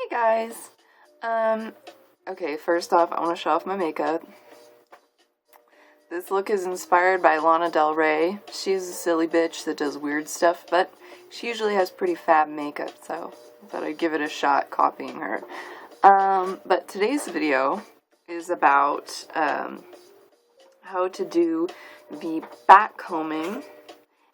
Hey guys! Okay, first off, I want to show off my makeup. This look is inspired by Lana Del Rey. She's a silly bitch that does weird stuff, but she usually has pretty fab makeup, so I thought I'd give it a shot copying her. But today's video is about how to do the backcombing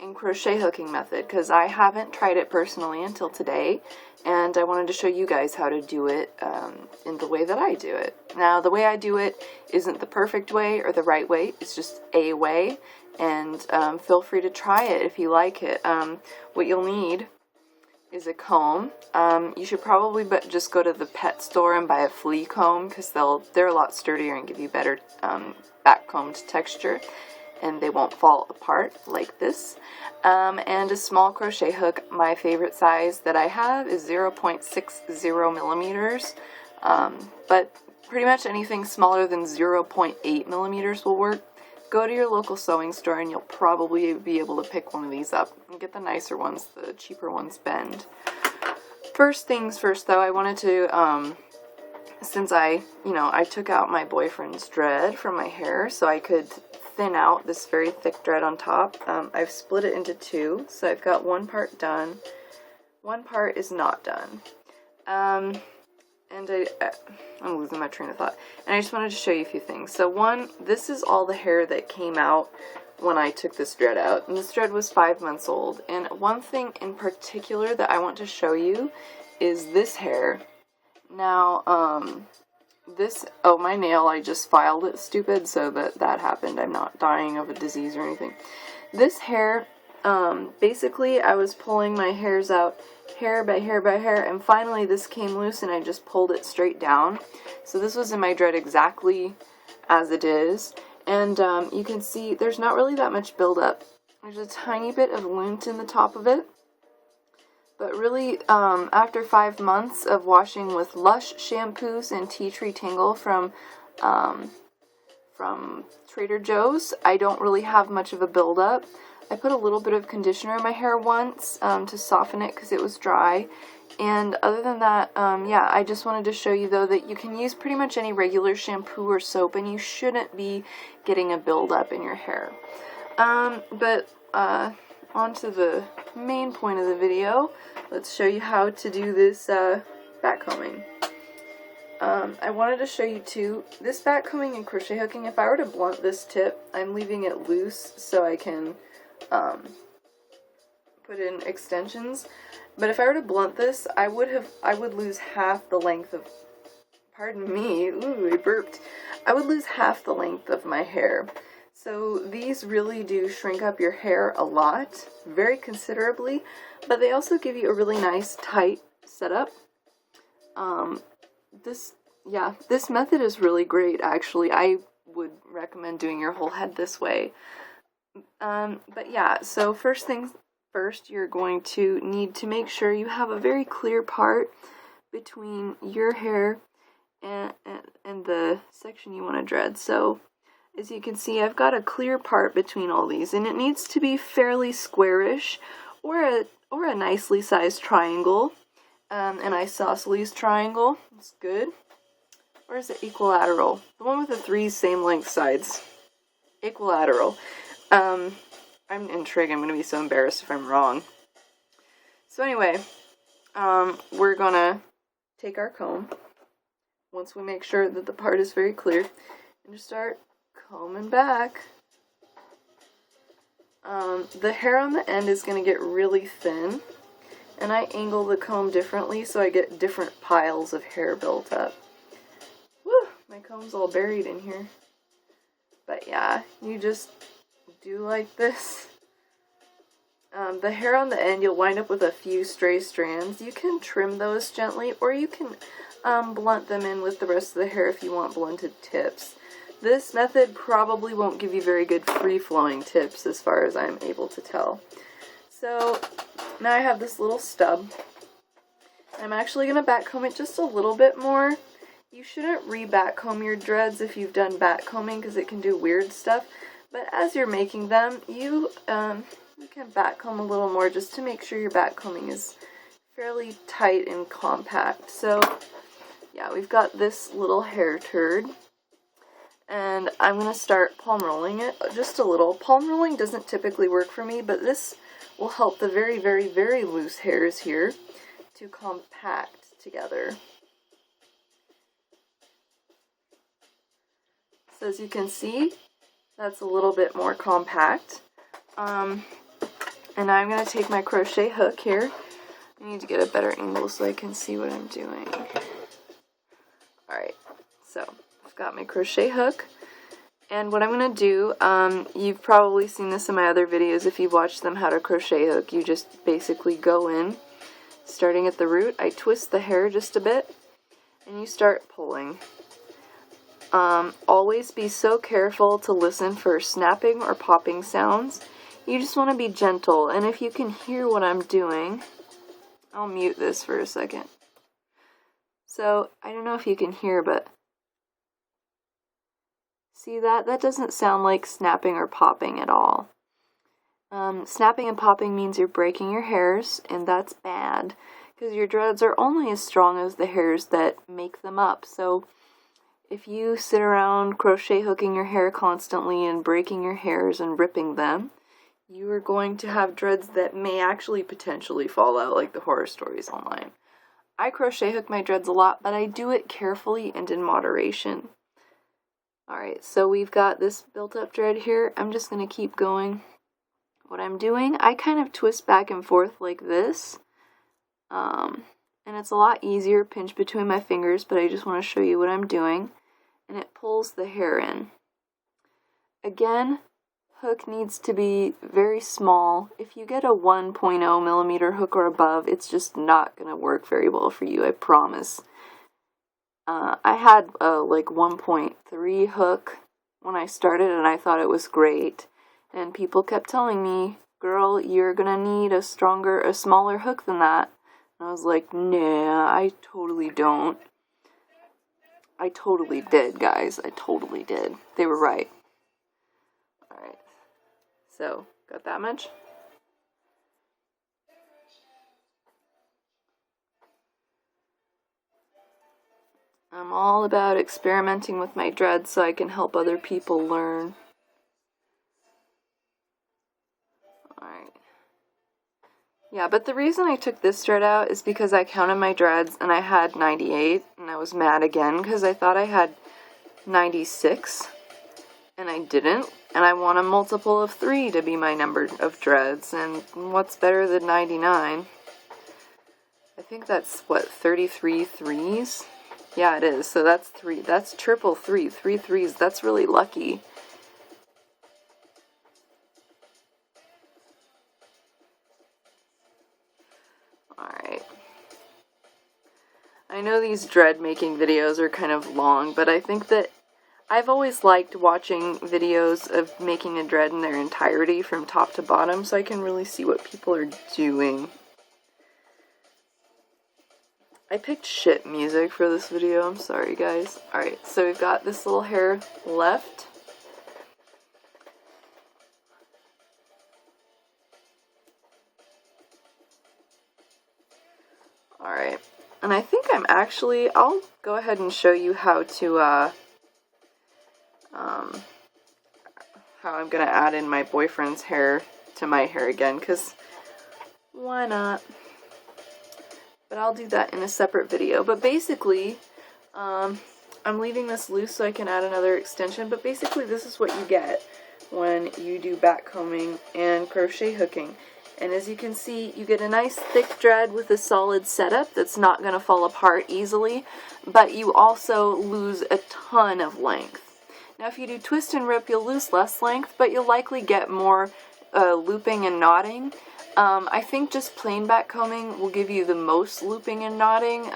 and crochet hooking method, because I haven't tried it personally until today, and I wanted to show you guys how to do it in the way that I do it. Now, the way I do it isn't the perfect way or the right way, it's just a way, and feel free to try it if you like it. What you'll need is a comb. You should probably just go to the pet store and buy a flea comb, because they're a lot sturdier and give you better backcombed texture, and they won't fall apart like this. And a small crochet hook. My favorite size that I have is 0.60 millimeters, but pretty much anything smaller than 0.8 millimeters will work. Go to your local sewing store and you'll probably be able to pick one of these up and get the nicer ones. The cheaper ones bend. First things first though, I wanted to, since I took out my boyfriend's dread from my hair so I could thin out this very thick dread on top. I've split it into two, so I've got one part done, one part is not done. And I'm losing my train of thought. And I just wanted to show you a few things. So one, this is all the hair that came out when I took this dread out, and this dread was 5 months old. And one thing in particular that I want to show you is this hair. Now, my nail, I just filed it stupid, so that happened. I'm not dying of a disease or anything. This hair, basically I was pulling my hairs out hair by hair by hair, and finally this came loose and I just pulled it straight down. So this was in my dread exactly as it is, and you can see there's not really that much buildup. There's a tiny bit of lint in the top of it. But really, after 5 months of washing with Lush shampoos and Tea Tree Tangle from Trader Joe's, I don't really have much of a buildup. I put a little bit of conditioner in my hair once to soften it because it was dry. And other than that, yeah, I just wanted to show you though that you can use pretty much any regular shampoo or soap and you shouldn't be getting a buildup in your hair. On to the main point of the video. Let's show you how to do this backcombing. I wanted to show you too, this backcombing and crochet hooking, if I were to blunt this tip, I'm leaving it loose so I can put in extensions. But if I were to blunt this, I would lose half the length of, pardon me, ooh, I burped. I would lose half the length of my hair. So these really do shrink up your hair a lot, very considerably, but they also give you a really nice tight setup. This method is really great, actually. I would recommend doing your whole head this way. But yeah, so first things first, you're going to need to make sure you have a very clear part between your hair and the section you want to dread. So as you can see, I've got a clear part between all these, and it needs to be fairly squarish, or a nicely sized triangle, an isosceles triangle. That's good. Or is it equilateral? The one with the three same length sides. Equilateral. I'm in trig. I'm going to be so embarrassed if I'm wrong. So anyway, we're gonna take our comb once we make sure that the part is very clear, and just start combing back. The hair on the end is going to get really thin, and I angle the comb differently so I get different piles of hair built up. Woo! My comb's all buried in here. But yeah, you just do like this. The hair on the end, you'll wind up with a few stray strands. You can trim those gently, or you can blunt them in with the rest of the hair if you want blunted tips. This method probably won't give you very good free-flowing tips as far as I'm able to tell. So now I have this little stub. I'm actually going to backcomb it just a little bit more. You shouldn't re-backcomb your dreads if you've done backcombing because it can do weird stuff. But as you're making them, you can backcomb a little more just to make sure your backcombing is fairly tight and compact. So yeah, we've got this little hair turd, and I'm going to start palm rolling it just a little. Palm rolling doesn't typically work for me, but this will help the very, very, very loose hairs here to compact together. So as you can see, that's a little bit more compact. And now I'm going to take my crochet hook here. I need to get a better angle so I can see what I'm doing. Alright, so I've got my crochet hook. And what I'm going to do, you've probably seen this in my other videos if you've watched them how to crochet hook. You just basically go in, starting at the root. I twist the hair just a bit, and you start pulling. Always be so careful to listen for snapping or popping sounds. You just want to be gentle, and if you can hear what I'm doing, I'll mute this for a second. So, I don't know if you can hear, but see that? That doesn't sound like snapping or popping at all. Snapping and popping means you're breaking your hairs, and that's bad, because your dreads are only as strong as the hairs that make them up. So, if you sit around crochet hooking your hair constantly and breaking your hairs and ripping them, you are going to have dreads that may actually potentially fall out, like the horror stories online. I crochet hook my dreads a lot, but I do it carefully and in moderation. Alright, so we've got this built up dread here. I'm just going to keep going. What I'm doing, I kind of twist back and forth like this. And it's a lot easier, pinch between my fingers, but I just want to show you what I'm doing. And it pulls the hair in. Again, hook needs to be very small. If you get a 1.0 millimeter hook or above, it's just not going to work very well for you, I promise. I had a like 1.3 hook when I started, and I thought it was great. And people kept telling me, girl, you're going to need a smaller hook than that. And I was like, nah, I totally don't. I totally did, guys. I totally did. They were right. Alright. So, got that much? I'm all about experimenting with my dreads so I can help other people learn. Alright. Yeah, but the reason I took this thread out is because I counted my dreads and I had 98, and I was mad again because I thought I had 96, and I didn't, and I want a multiple of 3 to be my number of dreads, and what's better than 99? I think that's, what, 33 threes? Yeah, it is, so that's 3, that's triple 3, 3 threes, that's really lucky. Alright. I know these dread making videos are kind of long, but I think that I've always liked watching videos of making a dread in their entirety from top to bottom so I can really see what people are doing. I picked shit music for this video, I'm sorry guys. Alright, so we've got this little hair left. Alright, and I think I'll go ahead and show you how to, how I'm gonna add in my boyfriend's hair to my hair again, because why not? But I'll do that in a separate video. But basically, I'm leaving this loose so I can add another extension, but basically this is what you get when you do backcombing and crochet hooking. And as you can see, you get a nice thick dread with a solid setup that's not going to fall apart easily, but you also lose a ton of length. Now if you do twist and rip, you'll lose less length, but you'll likely get more looping and knotting. I think just plain backcombing will give you the most looping and knotting,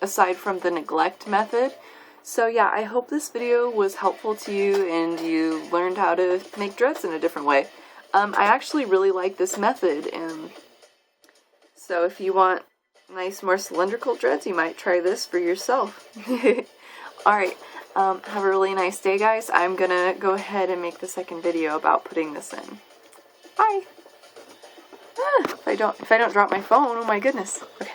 aside from the neglect method. So yeah, I hope this video was helpful to you and you learned how to make dreads in a different way. I actually really like this method, and so if you want nice, more cylindrical dreads, you might try this for yourself. Alright, have a really nice day, guys. I'm gonna go ahead and make the second video about putting this in. Bye! if I don't drop my phone. Oh my goodness. Okay.